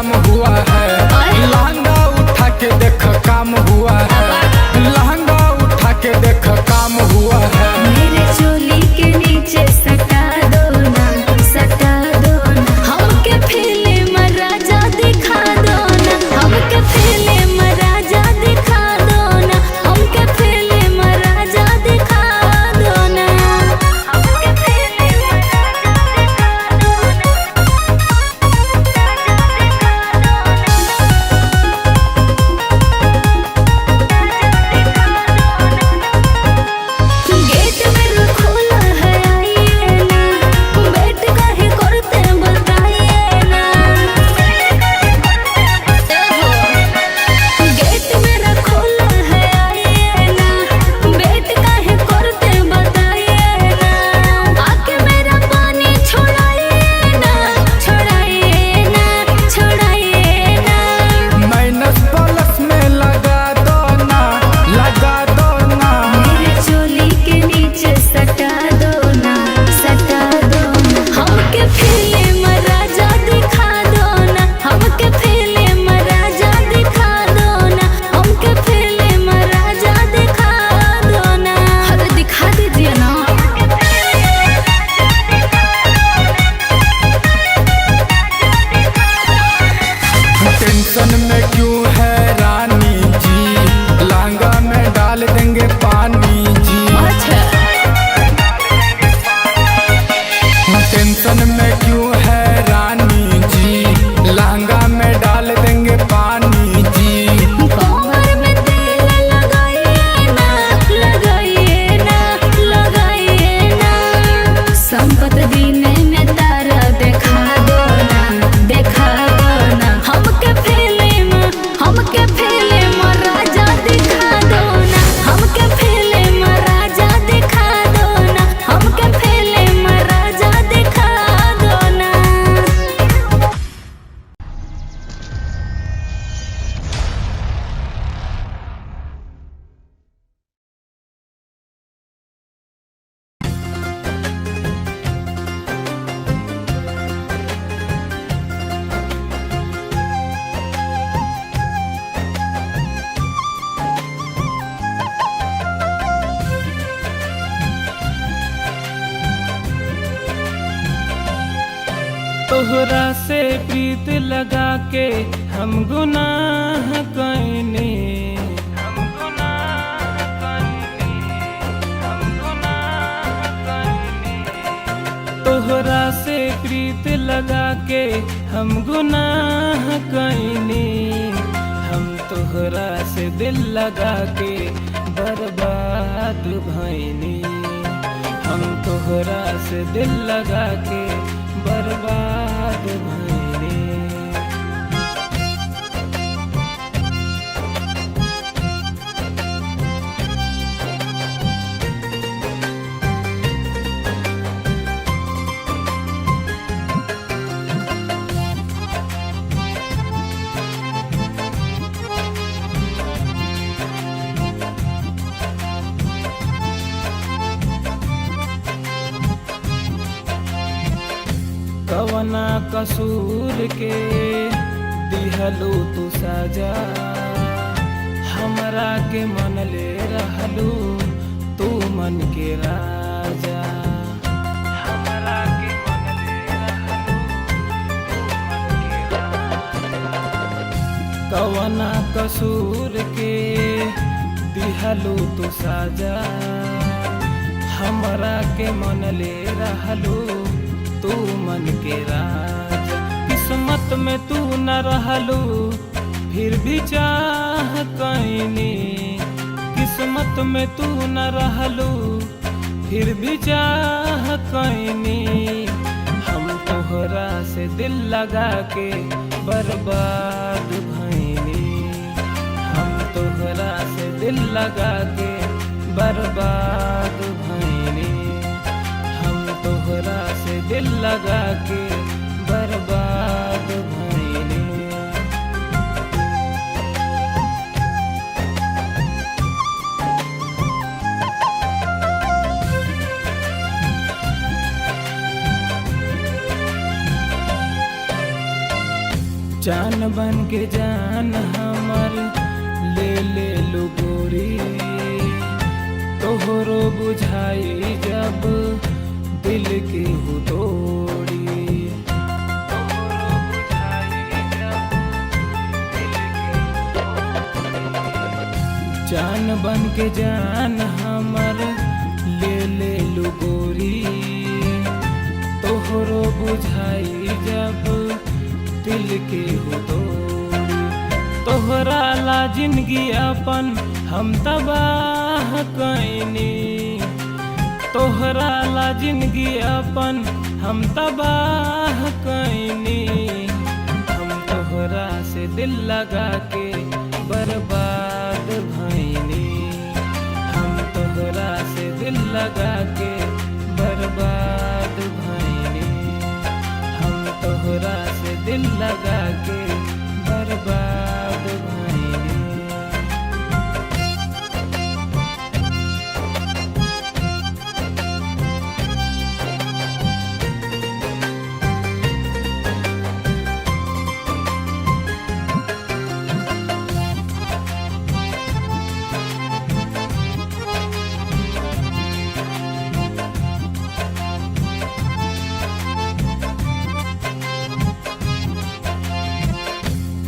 काम हुआ है। लहंगा उठा के देख काम हुआ है। लहंगा उठा के देख काम हुआ है। मेरे चोली के नीचे सटा दो ना, सटा दो ना। हमके फिल्म राजा दिखा दो ना, हमके फिल्म राजा दिखा दो ना, हमके फिल्म राजा दिखा दो ना, हमके फिल्म राजा गेट मेरा खोला है, आइए ना। बैठ काहे करते बताइए ना। गेट मेरा खोला है, आइए ना। बैठ काहे करते बताइए ना। आके मेरा पानी छोड़ाइए ना, छोड़ाइए ना, छोड़ाइए ना। माइनस प्लस में लगा दो ना, लगा दो ना। मेरे चोली के नीचे सटा दो ना, सटा दो ना। हमके फिल्म राजा दिखा दो ना, हमके फिल्म राजा दिखा दो ना, हमके फिल्म राजा दिखा दो ना। अरे दिखा दीजिए ना। टेंशन में क्यों है रानी जी, लहंगा में डाल देंगे पानी जी। टेंशन में क्यों है रानी जी, लहंगा में डाल देंगे पानी जी। कमर में तेल लगाइए ना, लगाइए ना, लगाइए ना। संपत दीने में तारा देखा दो ना, देखा दो ना। हमके फिल्म राजा दिखा दो ना, हमके फिल्म राजा दिखा दो ना, हमके फिल्म राजा दिखा दो ना। तोहरा से प्रीत लगा के हम गुनाह कइने, हम गुनाह कइने, हम गुनाह कइने। तोहरा से प्रीत लगा के हम गुनाह कइने। हम तोहरा से दिल लगा के बर्बाद भइनी। हम तोहरा से दिल लगा के बर्बाद भइनी। कवना कसूर के दिहलू तू सजा, हमरा के मन ले रहलू तू मन के राजा। हमरा के मन ले रहलू तू मन के राजा। कवना कसूर के दिहलू तू सजा, हमरा के मन ले रहलू तू मन के राजा। किस्मत में तू न रहलू फिर भी चाह कइनी। किस्मत में तू न रहलू फिर भी चाह कइनी। हम तोहरा से दिल लगा के बर्बाद भइनी। हम तोहरा से दिल लगा के बर्बाद भइनी। हम तोहरा से दिल लगा के बर्बाद भइनी। जान बन के जान हमर ले ले लो गोरी, तोहरो बुझाई जब दिल के हो तोड़ी। जान बन के जान हमर ले ले लो गोरी, तोहरो बुझाई जब दिल के हो तोड़ी। तोहरा ला जिंदगी अपन हम तबाह कैनी, तोहरा ला जिंदगी अपन हम तबाह कैनी। हम तोहरा से दिल लगा के बर्बाद भैनी, हम तोहरा से दिल लगा के बर्बाद भैनी, हम तोहरा से दिल लगा के बर्बाद भैनी।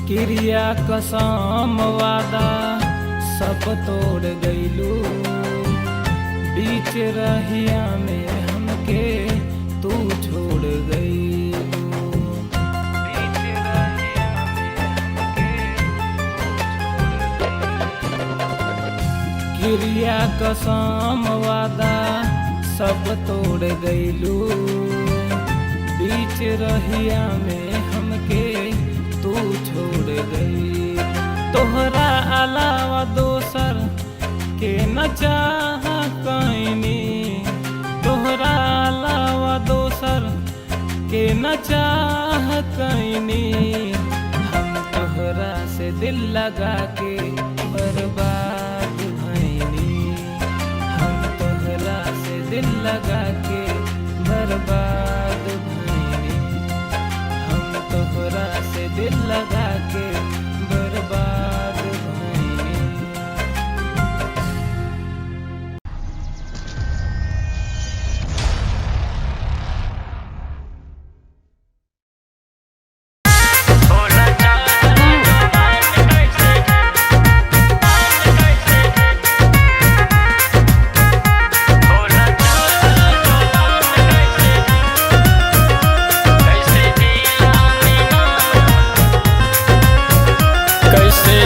क्रिया कसम वादा सब तोड़ गइलू, बीच रहिया में हमके तू छोड़ गइलू। क्रिया कसम वादा सब तोड़ गइलू, बीच रहिया में हमके तू छोड़ गई। तोहरा अलावा दोसर के न चाह कैनी, तोहरा अलावा दोसर के न चाह कैनी। हम तोहरा से दिल लगा के बर्बाद भैनी, हम तोहरा से दिल लगा के बर्बाद भैनी, हम तोहरा से दिल लगा के बर्बाद भैनी।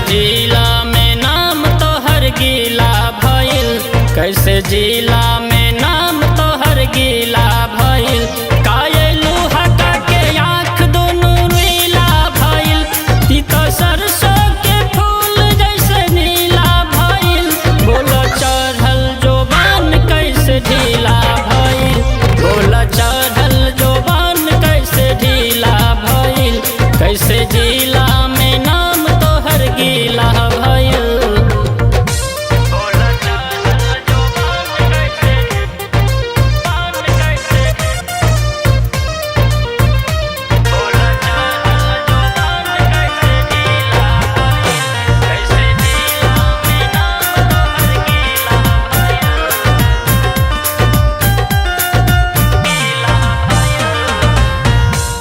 जिला में नाम तोहर गीला भइल, कैसे जिला में नाम तोहर गीला भइल। कायलू हटा के आँख दोनों नीला भइल, तीता सरसों के फूल जैसे नीला भइल। बोला चढ़ल जोबान कैसे ढीला भइल, बोला चढ़ल जोबान कैसे ढीला भइल। कैसे जिला में नाम तोहर गीला भइल।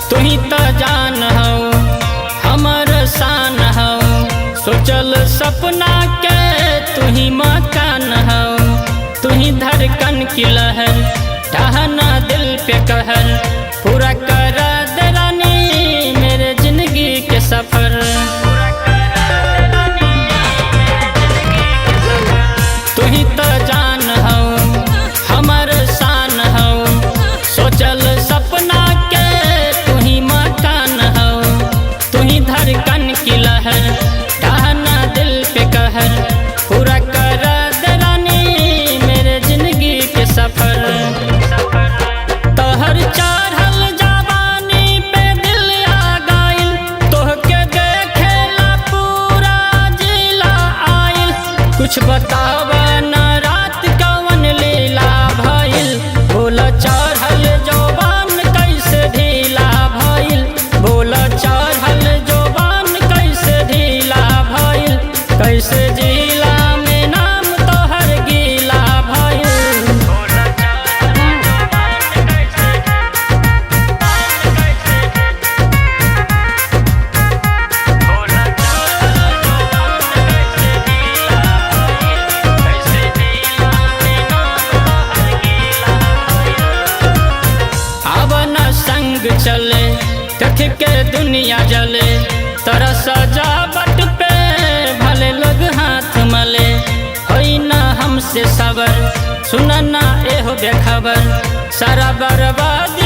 तुही त जान हौ हमर शान हौ, सोचल सपना के तुही मकान हौ। तुही धड़कन की लहर ठहना दिल पे कहर, पूरा करा दे रानी मेरे जिंदगी के सफर। तुही त जान हौ हमर शान हौ, सोचल सपना के तुही मकान हौ। तुही धड़कन की लहर ठहना दिल पे कहर, पूरा करा दे रानी मेरे जिंदगी के सफर। बोले देख के दुनिया जले तोरा सजावट पे भले लोग हाथ मले होई ना हमसे सबर सुनना एहो बेखबर सारा बर्बाद